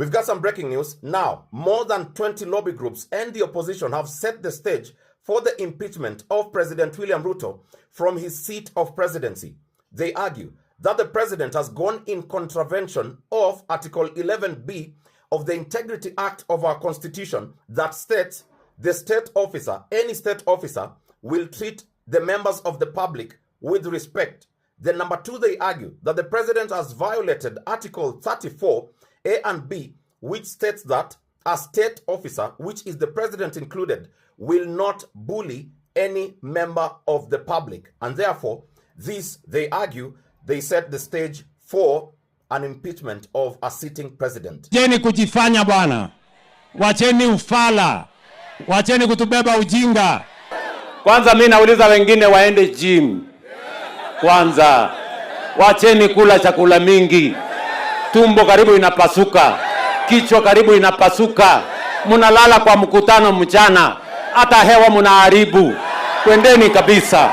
We've got some breaking news. Now, more than 20 lobby groups and the opposition have set the stage for the impeachment of President William Ruto from his seat of presidency. They argue that the president has gone in contravention of Article 11B of the Integrity Act of our Constitution that states the state officer, any state officer, will treat the members of the public with respect. Then number two, they argue that the president has violated Article 34A and B, which states that a state officer, which is the president included, will not bully any member of the public. And therefore, this, they argue, they set the stage for an impeachment of a sitting president. Wacheni kujifanya bwana. Wacheni ufala. Wacheni kutubeba ujinga. Kwanza mimi nauliza wengine waende gym. Kwanza wacheni kula chakula mingi. Tumbo karibu inapasuka. Kichwa karibu inapasuka. Munalala kwa mkutano mchana. Hata hewa munaharibu. Kwendeni kabisa.